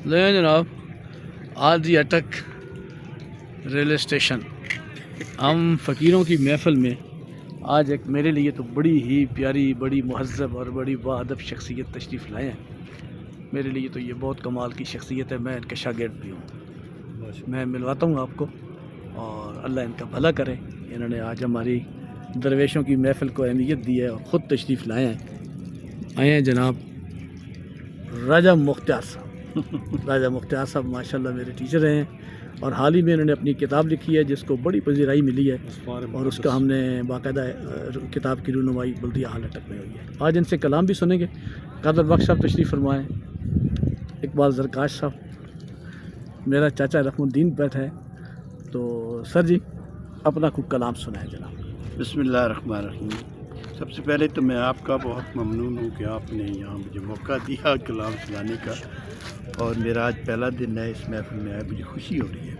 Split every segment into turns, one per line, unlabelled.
لیں جناب آج یہ اٹک ریلوے اسٹیشن ہم فقیروں کی محفل میں آج ایک میرے لیے تو بڑی ہی پیاری بڑی مہذب اور بڑی باادب شخصیت تشریف لائے ہیں. میرے لیے تو یہ بہت کمال کی شخصیت ہے. میں ان کا شاگرد بھی ہوں. میں ملواتا ہوں آپ کو اور اللہ ان کا بھلا کرے. انہوں نے آج ہماری درویشوں کی محفل کو اہمیت دی ہے اور خود تشریف لائے ہیں جناب راجہ مختار صاحب. راجہ مختار صاحب ماشاءاللہ میرے ٹیچر ہیں اور حال ہی میں انہوں نے اپنی کتاب لکھی ہے جس کو بڑی پذیرائی ملی ہے اور اس کا ہم نے باقاعدہ کتاب کی رونمائی بلدیہ حال اٹک میں ہوئی ہے. آج ان سے کلام بھی سنیں گے. قادر بخش صاحب تشریف فرمائیں. اقبال زرکاش صاحب میرا چاچا رحم الدین بیٹھا ہے. تو سر جی اپنا کوئی کلام سنائیں جناب.
بسم اللہ الرحمن الرحیم. سب سے پہلے تو میں آپ کا بہت ممنون ہوں کہ آپ نے یہاں مجھے موقع دیا کلام سنانے کا اور میرا آج پہلا دن ہے اس محفل میں آیا. مجھے خوشی ہو رہی ہے.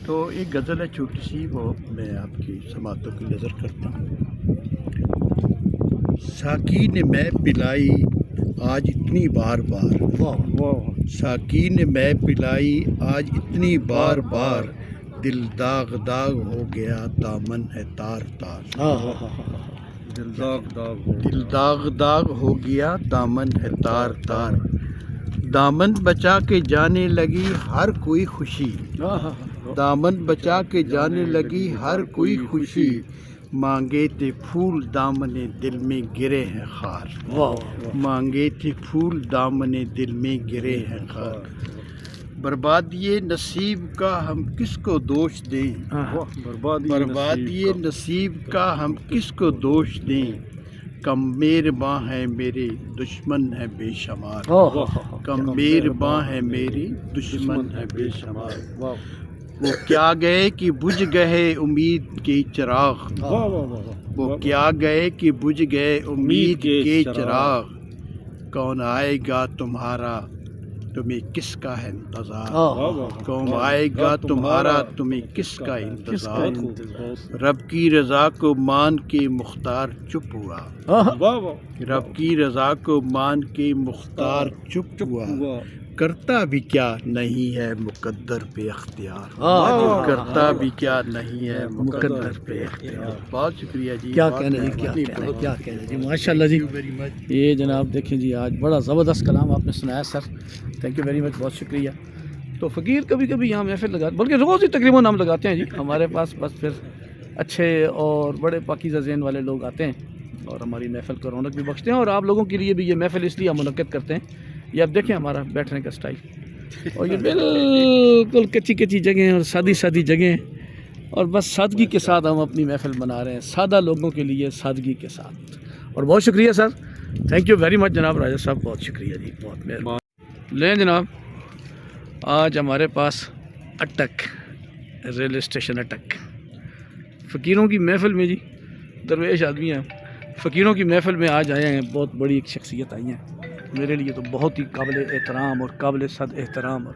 تو ایک غزل ہے چھوٹی سی, وہ میں آپ کی سماعتوں کی نظر کرتا ہوں. ساقی نے میں پلائی آج اتنی بار بار, ساقی نے میں پلائی آج اتنی بار بار, دل داغ داغ ہو گیا دامن ہے تار تار. دل داغ داغ ہو گیا دامن ہے تار تار, دامن بچا کے جانے لگی ہر کوئی خوشی, دامن بچا کے جانے لگی ہر کوئی خوشی, مانگے تھے پھول دامن دل میں گرے ہیں خار, مانگے تھے پھول دامن دل میں گرے ہیں خار. بربادی نصیب کا ہم کس کو دوش دیں, بربادی نصیب کا ہم کس کو دوش دیں, کم مہرباں ہیں میرے دشمن ہے بے شمار, کم مہرباں ہیں میرے دشمن ہے بے شمار. وہ کیا گئے کہ بجھ گئے امید کے چراغ, وہ کیا گئے کہ بجھ گئے امید کے چراغ, کون آئے گا تمہارا تمہیں کس کا ہے انتظار, کون آئے گا تمہارا تمہیں کس کا انتظار. رب کی رضا کو مان کے مختار چپ ہوا, رب کی رضا کو مان کے مختار چپ ہوا, کرتا بھی کیا نہیں ہے مقدر پہ اختیار, کرتا بھی کیا نہیں ہے مقدر پہ اختیار. بہت شکریہ جی.
کیا کہنا جی, کیا کہنا جی, ماشاءاللہ جی. یہ جناب دیکھیں جی آج بڑا زبردست کلام آپ نے سنایا سر. تھینک یو ویری مچ, بہت شکریہ. تو فقیر کبھی کبھی یہاں محفل لگاتے, بلکہ روز ہی تقریباً ہم لگاتے ہیں جی. ہمارے پاس بس پھر اچھے اور بڑے پاکیزہ ذہن والے لوگ آتے ہیں اور ہماری محفل کو رونق بھی بخشتے ہیں. اور آپ لوگوں کے لیے بھی یہ محفل اس لیے ہم منعقد کرتے ہیں. یہ اب دیکھیں ہمارا بیٹھنے کا سٹائل, اور یہ بالکل کچی کچی جگہیں اور سادی سادی جگہیں, اور بس سادگی کے ساتھ ہم اپنی محفل بنا رہے ہیں, سادہ لوگوں کے لیے سادگی کے ساتھ. اور بہت شکریہ سر, تھینک یو ویری مچ جناب راجہ صاحب, بہت شکریہ جی, بہت مہربانی. لیں جناب آج ہمارے پاس اٹک ریلوے اسٹیشن اٹک فقیروں کی محفل میں جی, درویش آدمی ہیں, فقیروں کی محفل میں آج آئے ہیں. بہت بڑی ایک شخصیت آئی ہیں, میرے لیے تو بہت ہی قابل احترام اور قابل صد احترام اور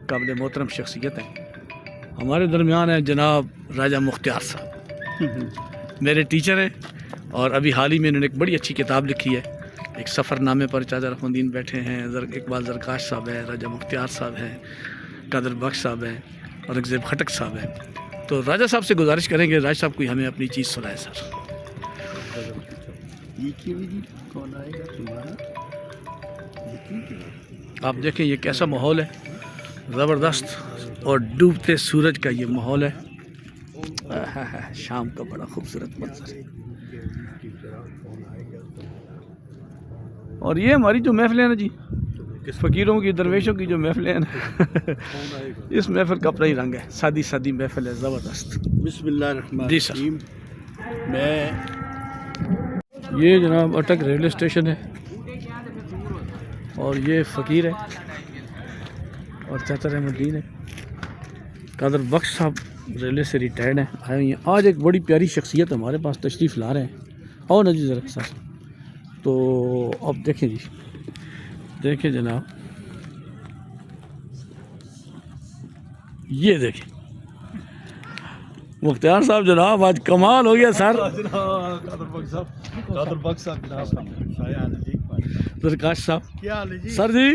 قابل محترم شخصیت ہیں. ہمارے درمیان ہیں جناب راجہ مختار صاحب, میرے ٹیچر ہیں اور ابھی حال ہی میں انہوں نے ایک بڑی اچھی کتاب لکھی ہے. ایک سفر نامے پر چاچا رحم الدین بیٹھے ہیں, اقبال زرکاش صاحب ہیں, راجہ مختار صاحب ہیں, قادر بخش صاحب ہیں اور ایک زیب خٹک صاحب ہیں. تو راجہ صاحب سے گزارش کریں گے راجہ صاحب کوئی ہمیں اپنی چیز سنائے سر.
کون آئے گا تمہارا,
آپ دیکھیں یہ کیسا ماحول ہے, زبردست اور ڈوبتے سورج کا یہ ماحول ہے. شام کا بڑا خوبصورت منظر ہے. اور یہ ہماری جو محفلیں ہیں نا جی, فقیروں کی درویشوں کی جو محفلیں ہیں نا, اس محفل کا اپنا ہی رنگ ہے. سادی سادی محفل ہے, زبردست.
بسم اللہ الرحمن
جی سر.
الرحیم. میں
یہ جناب اٹک ریلوے اسٹیشن ہے اور یہ فقیر ہے اور چاچا رحم الدین ہے. قادر بخش صاحب ریلوے سے ریٹائرڈ ہیں, آئے ہوئی ہیں. آج ایک بڑی پیاری شخصیت ہمارے پاس تشریف لا رہے ہیں. اور نا جی ذرا سر, تو اب دیکھیں جی, دیکھیں جناب, یہ دیکھیں مختار صاحب جناب آج کمال ہو گیا سر. زرکاش صاحب
کیا حال ہے جی؟
سر جی